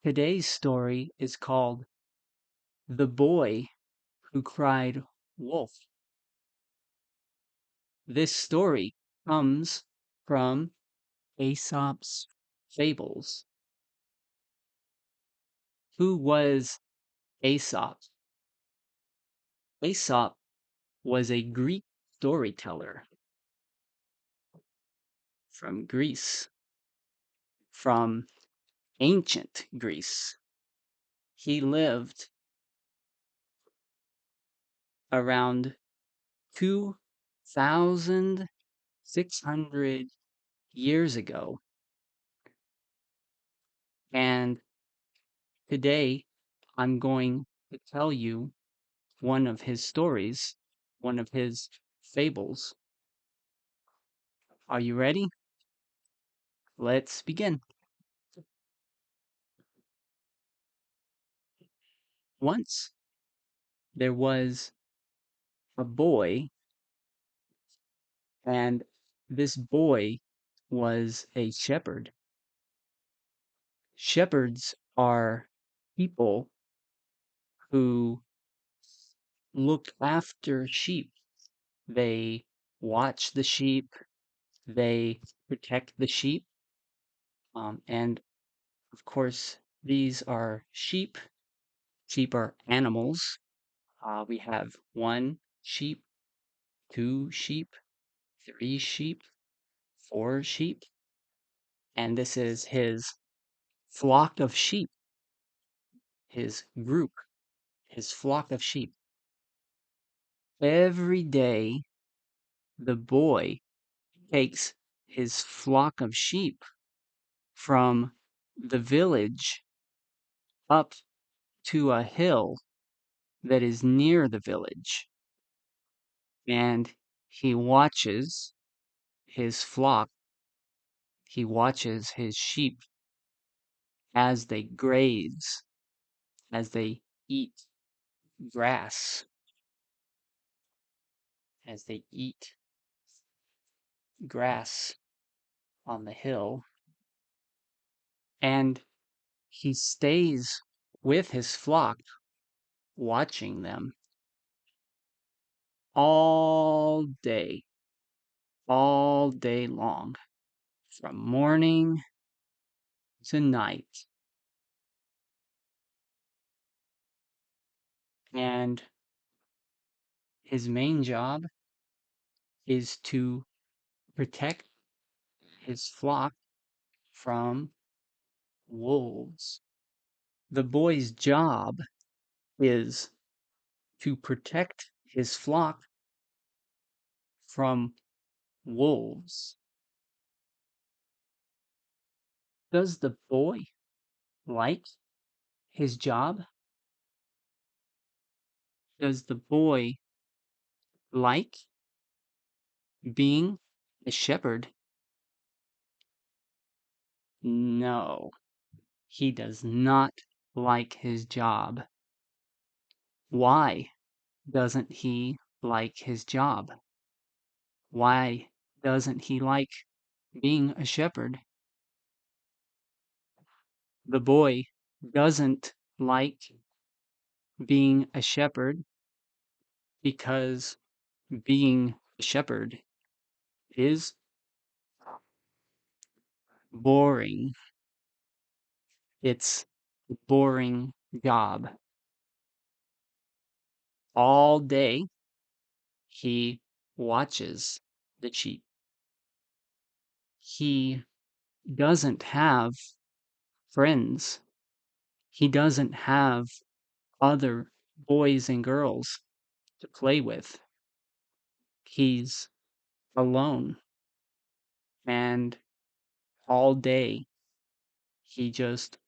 Today's story is called The Boy Who Cried Wolf. This story comes from Aesop's Fables. Who was Aesop? Aesop was a Greek storyteller from Greece, from ancient Greece. He lived around 2,600 years ago, and today I'm going to tell you one of his stories, one of his fables. Are you ready? Let's begin. Once there was a boy, and this boy was a shepherd. Shepherds are people who look after sheep. They watch the sheep, they protect the sheep, and of course, these are sheep. Sheep are animals. We have one sheep, two sheep, three sheep, four sheep, and this is his flock of sheep, his group, his flock of sheep. Every day, the boy takes his flock of sheep from the village up to a hill that is near the village, and he watches his flock, he watches his sheep as they graze, as they eat grass, as they eat grass on the hill, and he stays with his flock, watching them all day long, from morning to night. And his main job is to protect his flock from wolves. The boy's job is to protect his flock from wolves. Does the boy like his job? Does the boy like being a shepherd? No, he does not like his job. Why doesn't he like his job? Why doesn't he like being a shepherd? The boy doesn't like being a shepherd because being a shepherd is boring. It's a boring job. All day, he watches the sheep. He doesn't have friends. He doesn't have other boys and girls to play with. He's alone. And all day, he just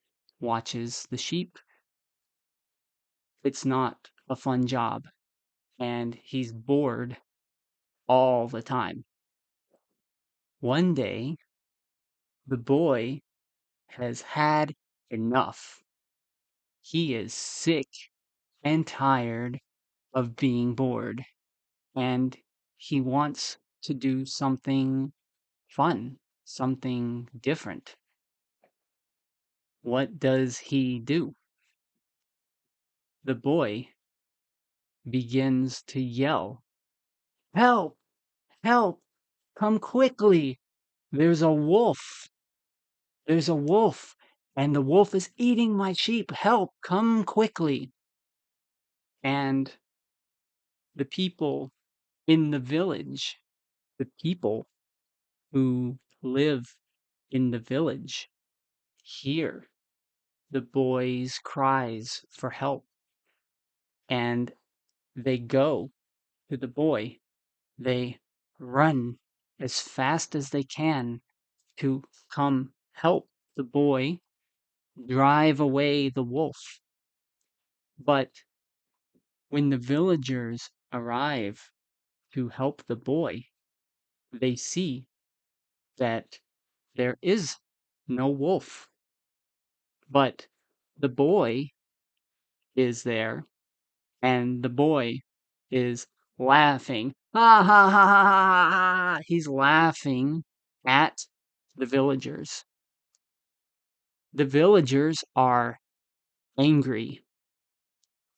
watches the sheep. It's not a fun job. And he's bored all the time. One day, the boy has had enough. He is sick and tired of being bored, and he wants to do something fun, something different. What does he do? The boy begins to yell, "Help! Help! Come quickly! There's a wolf! There's a wolf! And the wolf is eating my sheep! Help! Come quickly!" And the people in the village, the people who live in the village, hear the boy's cries for help, and they go to the boy. They run as fast as they can to come help the boy drive away the wolf. But when the villagers arrive to help the boy, they see that there is no wolf, but the boy is there, and the boy is laughing. Ha ha ha ha ha ha! Ha. He's laughing at the villagers. The villagers are angry.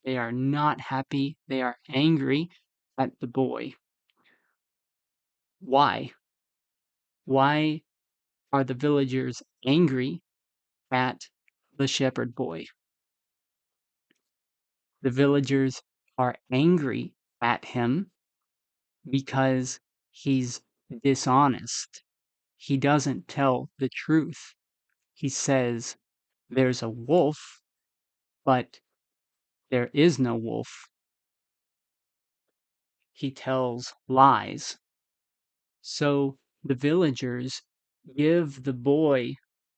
They are not happy. They are angry at the boy. Why? Why are the villagers angry at the shepherd boy? The villagers are angry at him because he's dishonest. He doesn't tell the truth. He says there's a wolf, but there is no wolf. He tells lies. So the villagers give the boy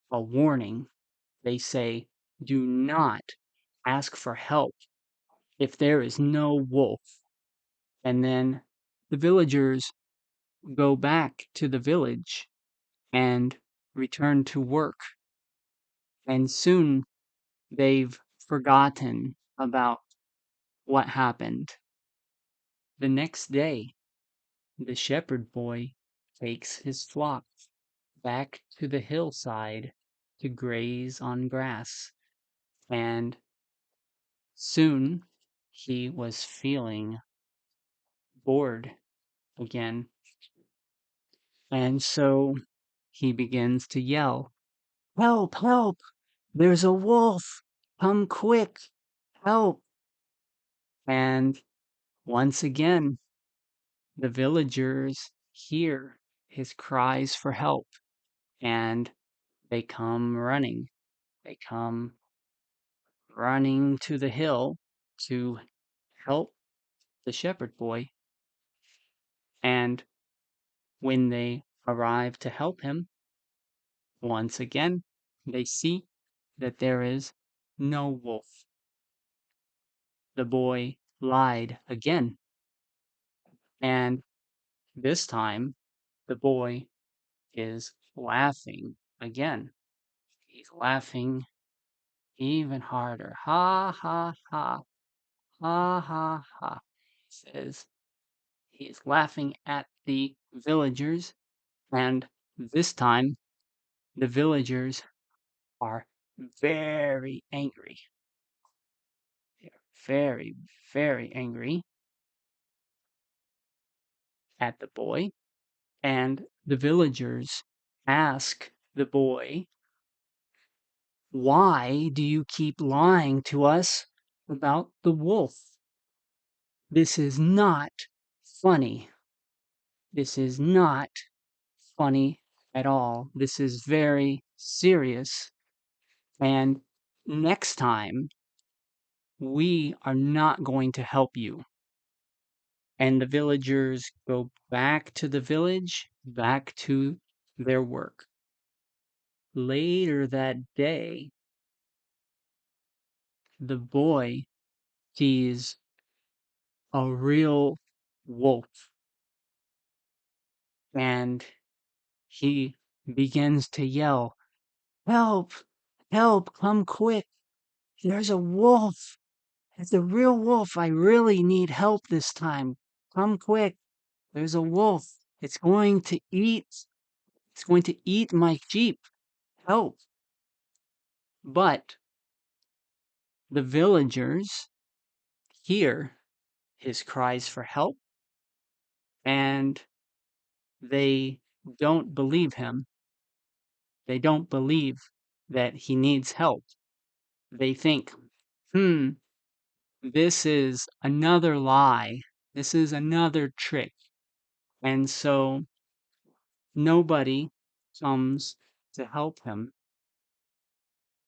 a warning. They say, "Do not ask for help if there is no wolf." And then the villagers go back to the village and return to work. And soon they've forgotten about what happened. The next day, the shepherd boy takes his flock back to the hillside to graze on grass, and soon he was feeling bored again. And so he begins to yell, "Help! Help! There's a wolf! Come quick! Help!" And once again, the villagers hear his cries for help, and they come running. They come running to the hill to help the shepherd boy. And when they arrive to help him, once again, they see that there is no wolf. The boy lied again, and this time the boy is laughing again. He's laughing even harder. Ha ha ha, ha ha ha. He says he's laughing at the villagers, and this time the villagers are very angry. They're very, very angry at the boy, and the villagers ask the boy, "Why do you keep lying to us about the wolf? This is not funny. This is not funny at all. This is very serious. And next time, we are not going to help you." And the villagers go back to the village, back to their work. Later that day, the boy sees a real wolf, and he begins to yell, "Help! Help! Come quick! There's a wolf! It's a real wolf! I really need help this time! Come quick! There's a wolf! It's going to eat my sheep! Help!" But the villagers hear his cries for help, and they don't believe him. They don't believe that he needs help. They think, this is another lie. This is another trick. And so nobody comes to help him.